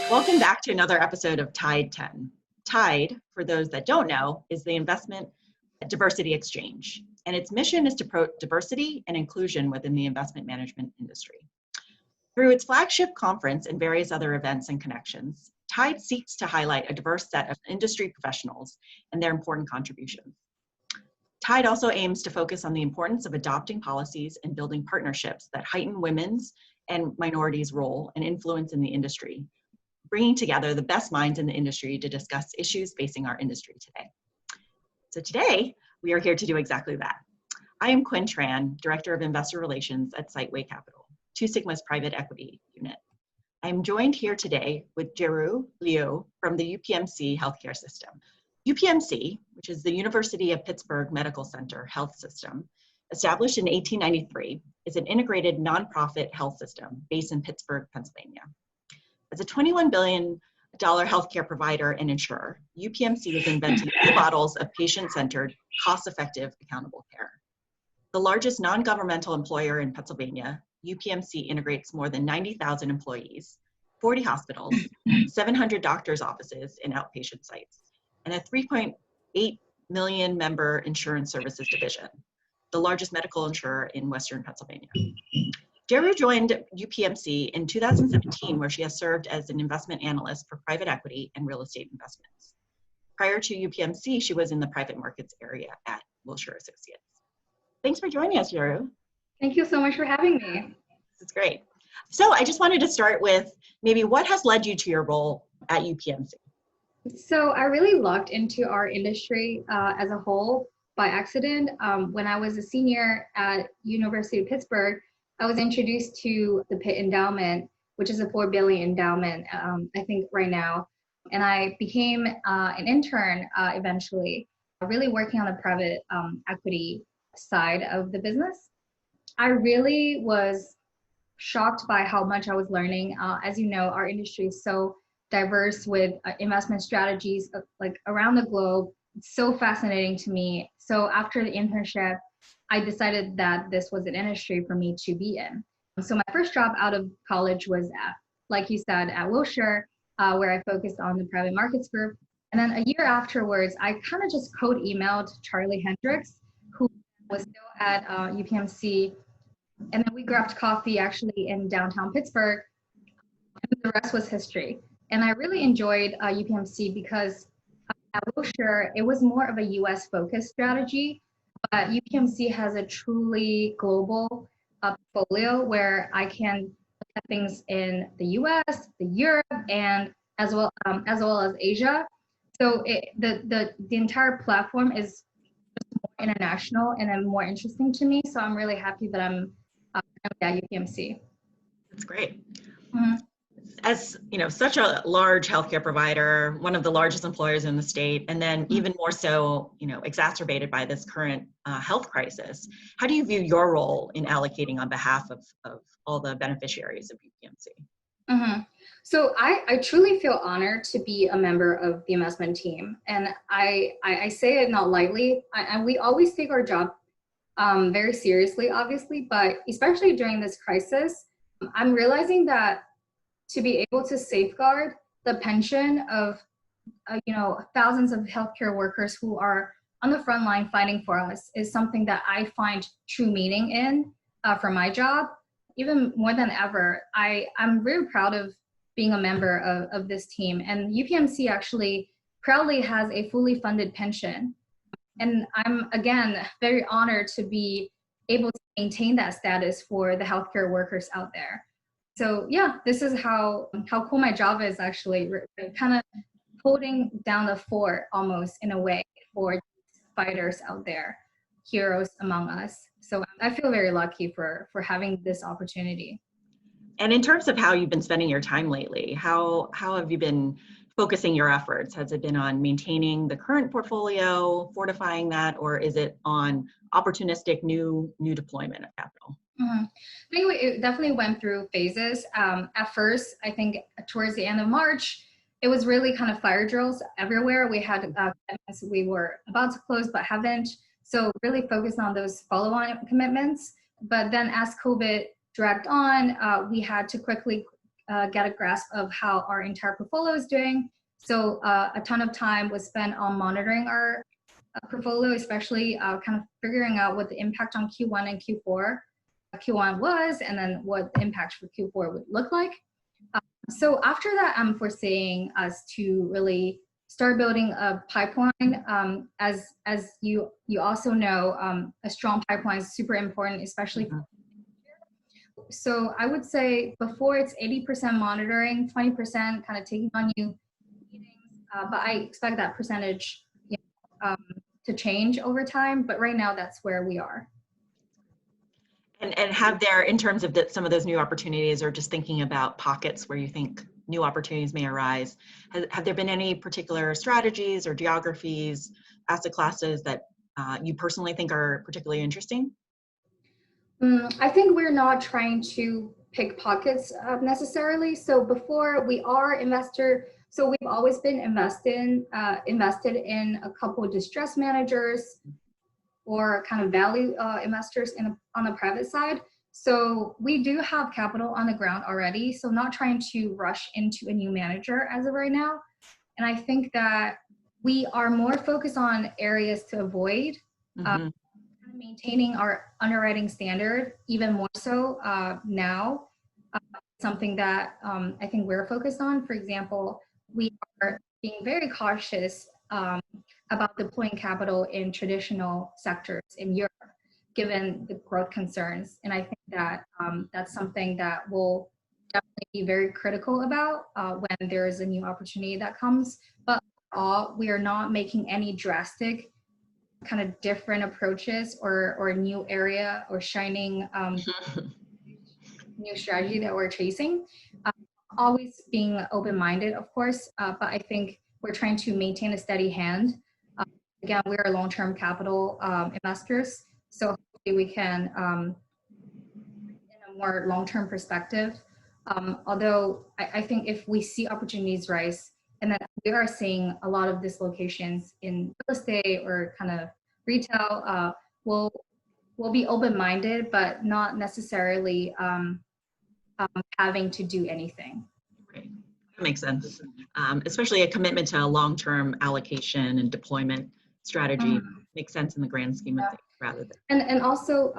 Welcome back to another episode of Tide 10. Tide, for those that don't know, is the Investment Diversity Exchange, and its mission is to promote diversity and inclusion within the investment management industry. Through its flagship conference and various other events and connections, Tide seeks to highlight a diverse set of industry professionals and their important contributions. Tide also aims to focus on the importance of adopting policies and building partnerships that heighten women's and minorities' role and influence in the industry, bringing together the best minds in the industry to discuss issues facing our industry today. So today, we are here to do exactly that. I am Quyen Tran, Director of Investor Relations at Sightway Capital, Two Sigma's private equity unit. I am joined here today with Zheru Liu from the UPMC healthcare system. UPMC, which is the University of Pittsburgh Medical Center health system, established in 1893, is an integrated nonprofit health system based in Pittsburgh, Pennsylvania. As a $21 billion healthcare provider and insurer, UPMC is inventing new models of patient-centered, cost-effective, accountable care. The largest non-governmental employer in Pennsylvania, UPMC integrates more than 90,000 employees, 40 hospitals, 700 doctors' offices and outpatient sites, and a 3.8 million member insurance services division, the largest medical insurer in Western Pennsylvania. Zheru joined UPMC in 2017, where she has served as an investment analyst for private equity and real estate investments. Prior to UPMC, she was in the private markets area at Wilshire Associates. Thanks for joining us, Zheru. Thank you so much for having me. This is great. So I just wanted to start with maybe what has led you to your role at UPMC? So I really lucked into our industry as a whole by accident. When I was a senior at University of Pittsburgh, I was introduced to the Pitt Endowment, which is a $4 billion endowment, I think right now. And I became an intern eventually, really working on the private equity side of the business. I really was shocked by how much I was learning. As you know, our industry is so diverse with investment strategies like around the globe. It's so fascinating to me. So after the internship, I decided that this was an industry for me to be in. So my first job out of college was at, like you said, at Wilshire, where I focused on the private markets group. And then a year afterwards, I kind of just code emailed Charlie Hendricks, who was still at UPMC. And then we grabbed coffee actually in downtown Pittsburgh. And the rest was history. And I really enjoyed UPMC because at Wilshire, it was more of a US focused strategy. But UPMC has a truly global portfolio where I can look at things in the US, the Europe, and as well as Asia. So the entire platform is just more international and then more interesting to me. So I'm really happy that I'm at UPMC. That's great. Mm-hmm. As you know, such a large healthcare provider, one of the largest employers in the state, and then even more so, exacerbated by this current health crisis. How do you view your role in allocating on behalf of all the beneficiaries of UPMC? Mm-hmm. So I truly feel honored to be a member of the investment team, and I say it not lightly. And we always take our job very seriously, obviously, but especially during this crisis, I'm realizing that to be able to safeguard the pension of thousands of healthcare workers who are on the front line fighting for us is something that I find true meaning in for my job. Even more than ever, I'm very proud of being a member of this team. And UPMC actually proudly has a fully funded pension. And I'm, again, very honored to be able to maintain that status for the healthcare workers out there. So yeah, this is how cool my job is actually, kind of holding down the fort almost in a way for fighters out there, heroes among us. So I feel very lucky for having this opportunity. And in terms of how you've been spending your time lately, how have you been focusing your efforts? Has it been on maintaining the current portfolio, fortifying that, or is it on opportunistic new deployment of capital? Mm-hmm. I think it definitely went through phases. At first, I think towards the end of March, it was really kind of fire drills everywhere. We had commitments we were about to close but haven't. So really focused on those follow-on commitments. But then as COVID dragged on, we had to quickly get a grasp of how our entire portfolio is doing. So a ton of time was spent on monitoring our portfolio, especially kind of figuring out what the impact on Q1 and Q4 Q1 was, and then what the impact for Q4 would look like. So after that, I'm foreseeing us to really start building a pipeline. As you also know, a strong pipeline is super important, especially. So I would say before it's 80% monitoring, 20% kind of taking on new meetings, but I expect that percentage to change over time. But right now, that's where we are. And have there, in terms of some of those new opportunities, or just thinking about pockets where you think new opportunities may arise, have there been any particular strategies or geographies, asset classes that you personally think are particularly interesting? I think we're not trying to pick pockets necessarily. So before we are investor, so we've always been invested in a couple of distressed managers or kind of value investors on the private side. So we do have capital on the ground already. So not trying to rush into a new manager as of right now. And I think that we are more focused on areas to avoid, maintaining our underwriting standard even more so now. Something that I think we're focused on. For example, we are being very cautious about deploying capital in traditional sectors in Europe, given the growth concerns. And I think that that's something that we'll definitely be very critical about when there is a new opportunity that comes. But we are not making any drastic kind of different approaches or new area or shining new strategy that we're chasing. Always being open-minded, of course, but I think we're trying to maintain a steady hand. Again, we are long-term capital investors, so hopefully we can, in a more long-term perspective, although I think if we see opportunities rise, and then we are seeing a lot of dislocations in real estate or kind of retail, we'll be open-minded, but not necessarily having to do anything. Right. That makes sense. Especially a commitment to a long-term allocation and deployment strategy makes sense in the grand scheme of things rather than. And also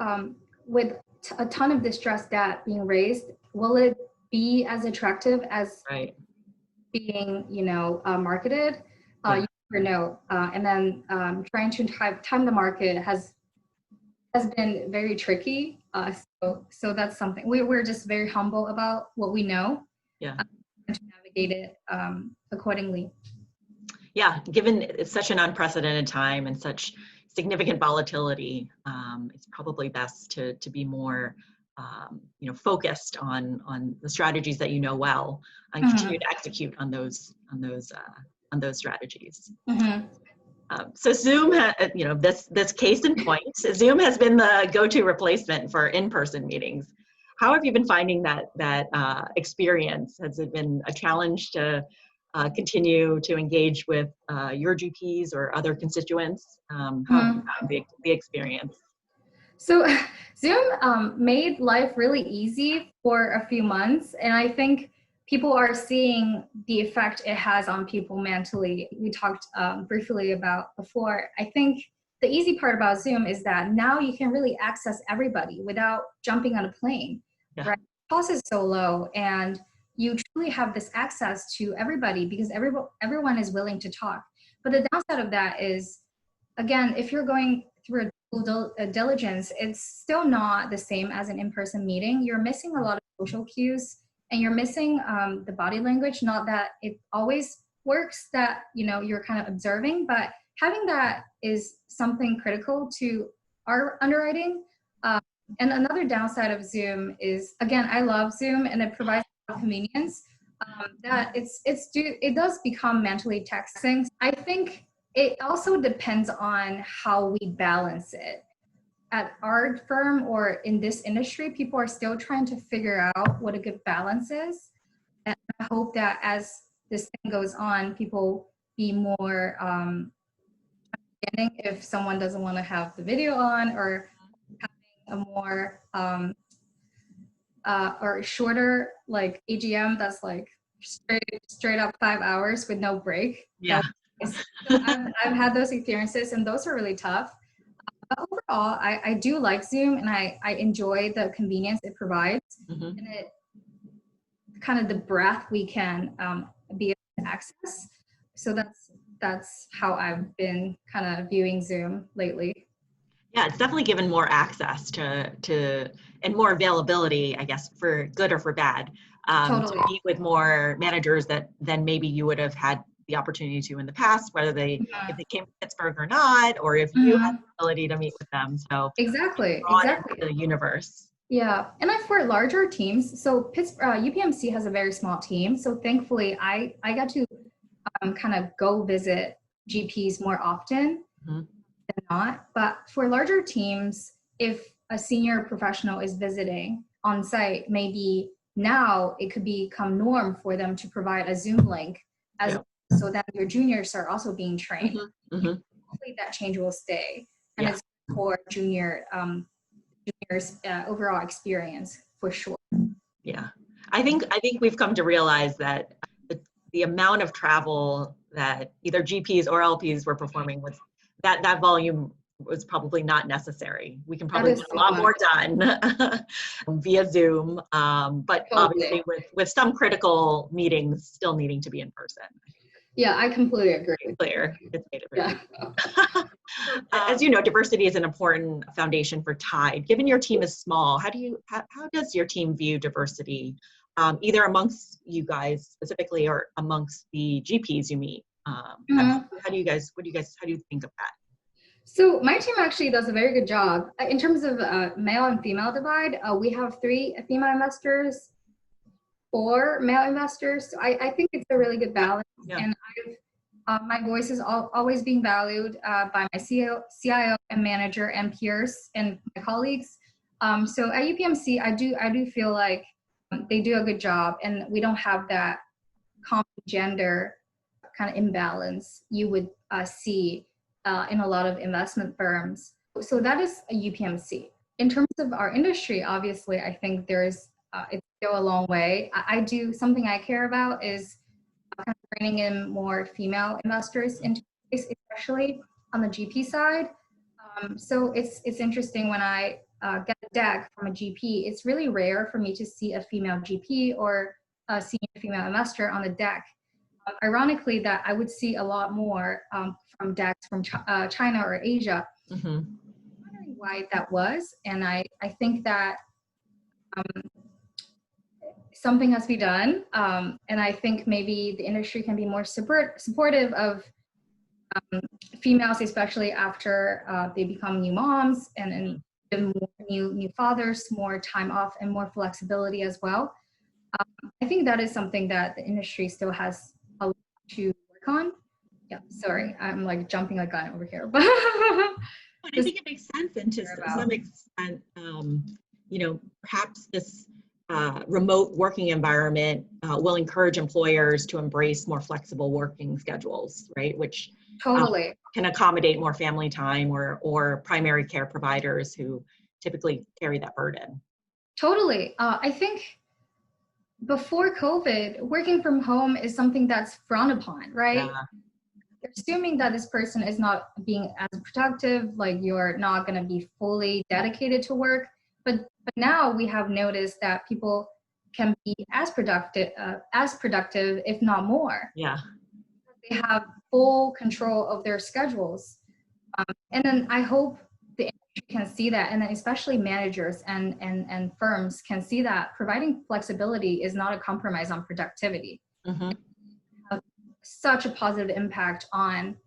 with a ton of distressed debt being raised, will it be as attractive as being, marketed? You never know. And then trying to time the market has been very tricky. So that's something we're just very humble about what we know. Yeah. And to navigate it accordingly. Yeah, given it's such an unprecedented time and such significant volatility, it's probably best to be more focused on the strategies that you know well and continue to execute on those strategies. So Zoom, this case in point, Zoom has been the go-to replacement for in-person meetings. How have you been finding that experience? Has it been a challenge to continue to engage with your GPs or other constituents? How have you found the experience? So Zoom made life really easy for a few months, and I think people are seeing the effect it has on people mentally. We talked briefly about before. I think the easy part about Zoom is that now you can really access everybody without jumping on a plane, right? The cost is so low, and you truly have this access to everybody because everyone is willing to talk. But the downside of that is, again, if you're going through a diligence, it's still not the same as an in-person meeting. You're missing a lot of social cues, and you're missing the body language. Not that it always works that you're kind of observing, but having that is something critical to our underwriting. And another downside of Zoom is, again, I love Zoom and it provides a lot of convenience. That it does become mentally taxing. I think it also depends on how we balance it. At our firm or in this industry, people are still trying to figure out what a good balance is. And I hope that as this thing goes on, people be more understanding if someone doesn't want to have the video on, or having a more or shorter like AGM that's like straight up 5 hours with no break. Yeah. So I've had those experiences, and those are really tough. But overall, I do like Zoom, and I enjoy the convenience it provides, and it kind of the breadth we can be able to access. So that's how I've been kind of viewing Zoom lately. Yeah, it's definitely given more access to and more availability, I guess, for good or for bad, Totally. to meet with more managers than maybe you would have had the opportunity to in the past, whether if they came to Pittsburgh or not, or if you had the ability to meet with them. So exactly the universe. Yeah, and for larger teams, so Pittsburgh UPMC has a very small team, so thankfully I got to kind of go visit GPs more often than not. But for larger teams, if a senior professional is visiting on site, maybe now it could become norm for them to provide a Zoom link so that your juniors are also being trained. Hopefully that change will stay, and it's for juniors overall experience for sure. Yeah, I think we've come to realize that the amount of travel that either GPs or LPs were performing was that volume was probably not necessary. We can probably get a lot more done via Zoom, but obviously with some critical meetings still needing to be in person. Yeah, I completely agree. It's made it very clear. As you know, diversity is an important foundation for Tide. Given your team is small, how does your team view diversity, either amongst you guys specifically or amongst the GPs you meet? How do you think of that? So my team actually does a very good job in terms of male and female divide. We have 3 female investors, 4 male investors. So I think it's a really good balance, and my voice is always being valued by my CIO and manager and peers and my colleagues. So at UPMC, I do feel like they do a good job, and we don't have that common gender kind of imbalance you would see in a lot of investment firms. So that is a UPMC. In terms of our industry, obviously, I think it's still a long way. I do something I care about is kind of bringing in more female investors into this, especially on the GP side. So it's interesting when I get a deck from a GP. It's really rare for me to see a female GP or a senior female investor on the deck. Ironically, that I would see a lot more from decks from China or Asia. I'm wondering why that was, and I think that something has to be done, and I think maybe the industry can be more supportive of females, especially after they become new moms and new fathers, more time off and more flexibility as well. I think that is something that the industry still has a lot to work on. Yeah, sorry, I'm like jumping like gun over here, but I think it makes sense, and to some extent, perhaps this remote working environment will encourage employers to embrace more flexible working schedules, right? Which totally can accommodate more family time or primary care providers who typically carry that burden. Totally. I think before COVID, working from home is something that's frowned upon, right? Yeah. Assuming that this person is not being as productive, like you're not going to be fully dedicated to work. But now we have noticed that people can be as productive, if not more. Yeah. They have full control of their schedules. And then I hope the industry can see that, and then especially managers and firms can see that providing flexibility is not a compromise on productivity. Such a positive impact on,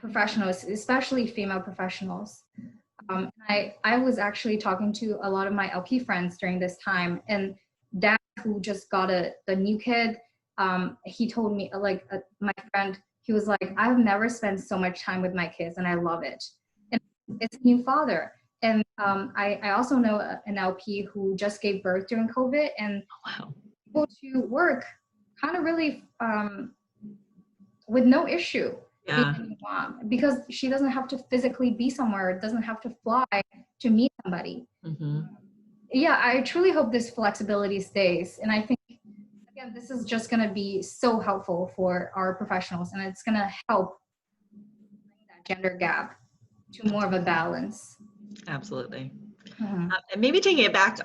professionals, especially female professionals. I was actually talking to a lot of my LP friends during this time, and dad who just got the new kid, he told me, my friend, he was like, I've never spent so much time with my kids and I love it. And it's a new father. And I also know an LP who just gave birth during COVID and able to work kind of really with no issue. Yeah. Because she doesn't have to physically be somewhere, doesn't have to fly to meet somebody. yeah, I truly hope this flexibility stays. And I think, again, this is just going to be so helpful for our professionals, and it's going to help bring that gender gap to more of a balance. Absolutely. Mhm. And maybe taking it back,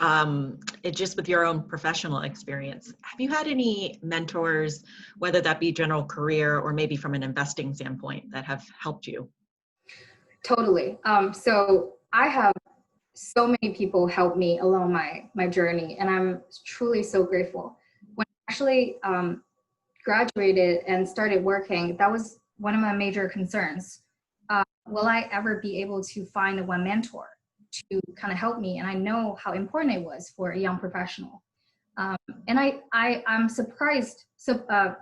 just with your own professional experience, have you had any mentors, whether that be general career or maybe from an investing standpoint, that have helped you? Totally. So I have so many people help me along my journey, and I'm truly so grateful. When I actually graduated and started working, that was one of my major concerns. Will I ever be able to find one mentor to kind of help me? And I know how important it was for a young professional. And I'm surprised,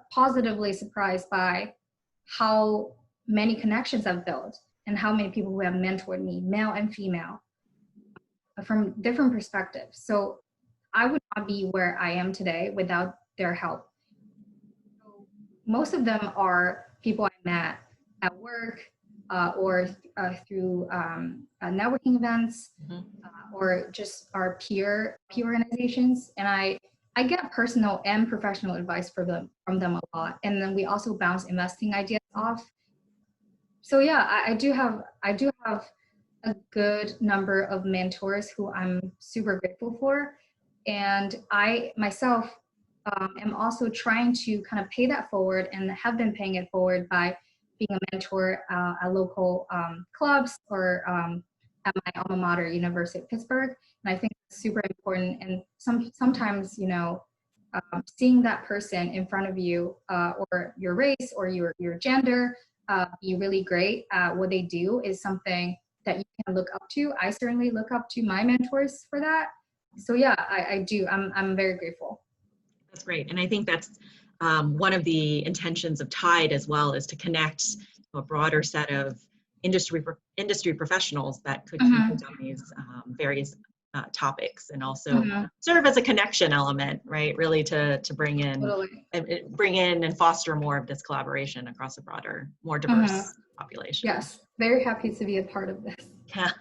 positively surprised by how many connections I've built and how many people who have mentored me, male and female, from different perspectives. So I would not be where I am today without their help. So most of them are people I met at work, or through networking events, or just our peer organizations. And I get personal and professional advice from them a lot. And then we also bounce investing ideas off. So yeah, I do have a good number of mentors who I'm super grateful for. And I myself am also trying to kind of pay that forward, and have been paying it forward by being a mentor at local clubs, or at my alma mater, University of Pittsburgh. And I think it's super important. And sometimes, seeing that person in front of you, or your race or your gender, be really great at what they do, is something that you can look up to. I certainly look up to my mentors for that. So yeah, I do. I'm very grateful. That's great. And I think that's one of the intentions of Tide as well, is to connect a broader set of industry professionals that could Mhm. connect on these various topics, and also Mhm. serve as a connection element, right? Really to bring in Totally. and foster more of this collaboration across a broader, more Mhm. diverse population. Yes, very happy to be a part of this. Yeah,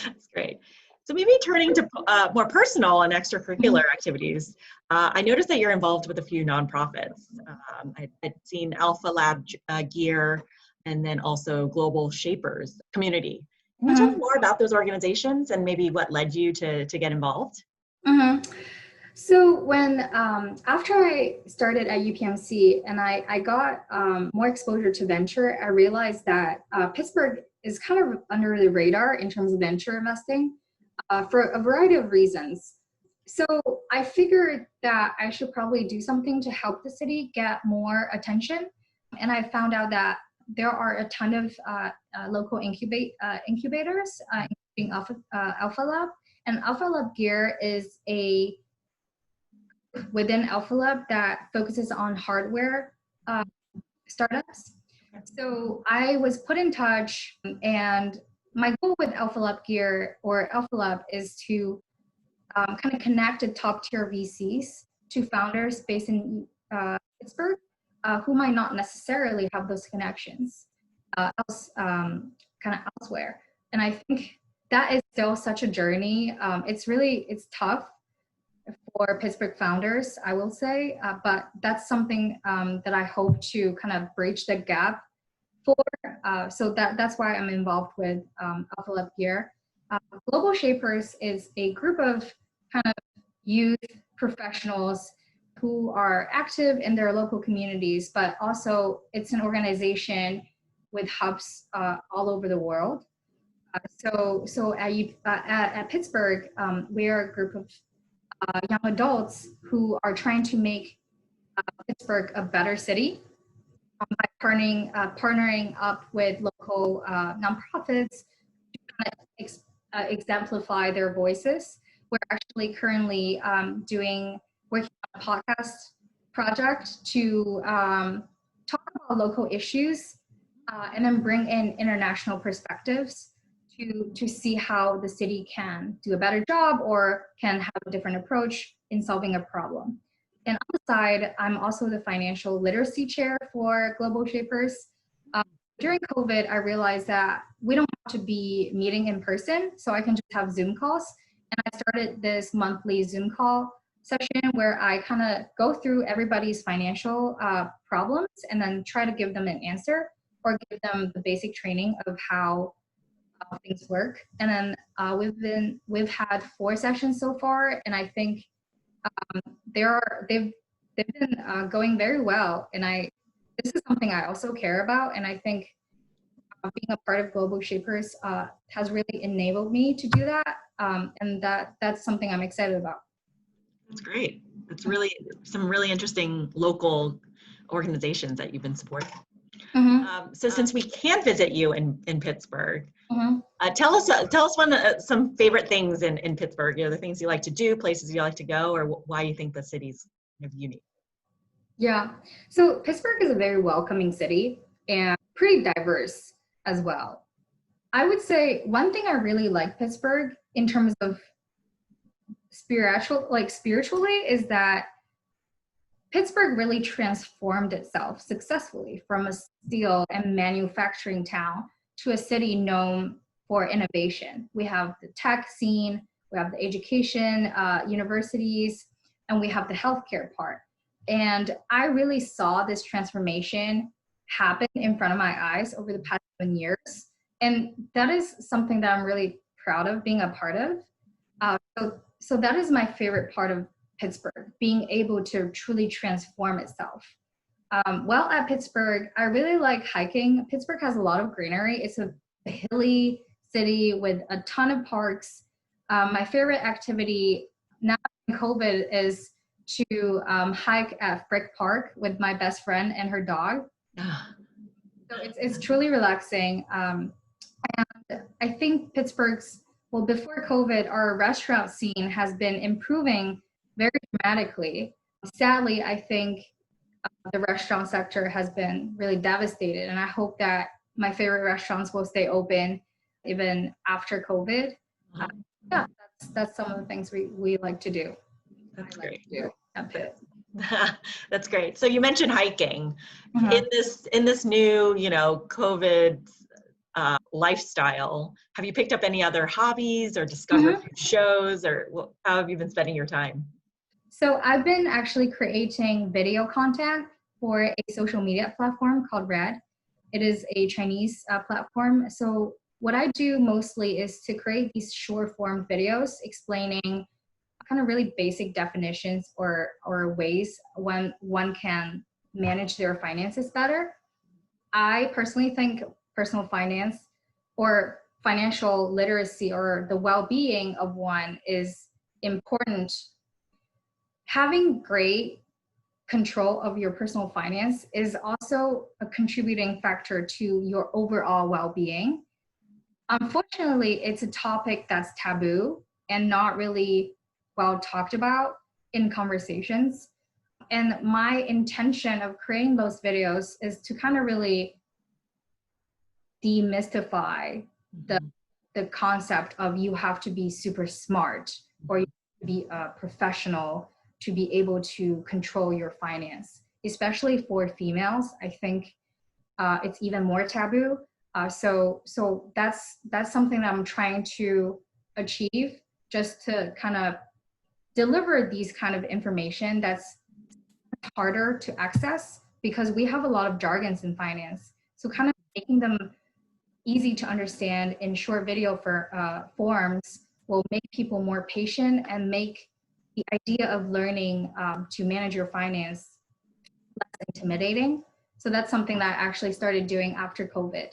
that's great. So maybe turning to more personal and extracurricular activities, I noticed that you're involved with a few nonprofits. I'd seen Alpha Lab Gear, and then also Global Shapers Community. Can you tell me Mhm. more about those organizations and maybe what led you to get involved? Mhm. So when after I started at UPMC, and I got more exposure to venture, I realized that Pittsburgh is kind of under the radar in terms of venture investing, for a variety of reasons. So I figured that I should probably do something to help the city get more attention. And I found out that there are a ton of local incubators, including Alpha Lab. And Alpha Lab Gear is a within Alpha Lab that focuses on hardware uh, startups. So I was put in touch, and my goal with Alpha Lab Gear, or Alpha Lab, is to kind of connect the top tier VCs to founders based in Pittsburgh, who might not necessarily have those connections kind of elsewhere. And I think that is still such a journey. It's tough for Pittsburgh founders, I will say, but that's something that I hope to kind of bridge the gap for. So that's why I'm involved with Alpha Lab Gear. Global Shapers is a group of kind of youth professionals who are active in their local communities, but also it's an organization with hubs all over the world. So at Pittsburgh, we are a group of young adults who are trying to make Pittsburgh a better city by partnering up with local nonprofits to exemplify their voices. We're actually currently working on a podcast project to talk about local issues, and then bring in international perspectives to see how the city can do a better job or can have a different approach in solving a problem. And on the side, I'm also the financial literacy chair for Global Shapers. During COVID, I realized that we don't have to be meeting in person, so I can just have Zoom calls. And I started this monthly Zoom call session where I kind of go through everybody's financial problems and then try to give them an answer or give them the basic training of how things work. And then we've had 4 sessions so far, and I think they've been going very well. And this is something I also care about, and I think being a part of Global Shapers has really enabled me to do that, and that's something I'm excited about. That's great. It's really some really interesting local organizations that you've been supporting. So since we can visit you in Pittsburgh, tell us some favorite things in Pittsburgh. The things you like to do, places you like to go, or why you think the city's kind of unique. Yeah, so Pittsburgh is a very welcoming city and pretty diverse as well. I would say one thing I really like Pittsburgh in terms of spiritually is that Pittsburgh really transformed itself successfully from a steel and manufacturing town to a city known for innovation. We have the tech scene, we have the education, universities, and we have the healthcare part. And I really saw this transformation happen in front of my eyes over the past 7 years. And that is something that I'm really proud of being a part of. So that is my favorite part of Pittsburgh, being able to truly transform itself. While at Pittsburgh, I really like hiking. Pittsburgh has a lot of greenery. It's a hilly city with a ton of parks. My favorite activity now in COVID is to hike at Frick Park with my best friend and her dog. So it's truly relaxing. And I think before COVID, our restaurant scene has been improving very dramatically. Sadly, I think the restaurant sector has been really devastated, and I hope that my favorite restaurants will stay open even after COVID. Yeah, that's some of the things we like to do. That's great. To do at Pitt. That's great. So you mentioned hiking. In this new, COVID lifestyle, have you picked up any other hobbies or discovered shows, or how have you been spending your time? So I've been actually creating video content for a social media platform called Red. It is a Chinese platform. So what I do mostly is to create these short form videos explaining kind of really basic definitions or ways one can manage their finances better. I personally think personal finance or financial literacy or the well-being of one is important. Having great control of your personal finance is also a contributing factor to your overall well-being. Unfortunately, it's a topic that's taboo and not really well talked about in conversations. And my intention of creating those videos is to kind of really demystify the concept of you have to be super smart or you have to be a professional to be able to control your finance, especially for females. I think it's even more taboo. So that's something that I'm trying to achieve, just to kind of deliver these kind of information that's harder to access because we have a lot of jargons in finance. So kind of making them easy to understand in short video forms will make people more patient and make the idea of learning to manage your finance less intimidating. So that's something that I actually started doing after COVID.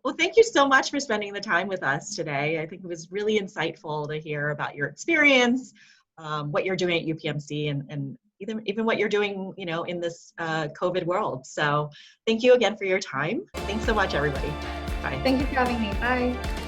Well, thank you so much for spending the time with us today. I think it was really insightful to hear about your experience, what you're doing at UPMC, and even what you're doing, in this COVID world. So thank you again for your time. Thanks so much, everybody. Bye. Thank you for having me. Bye.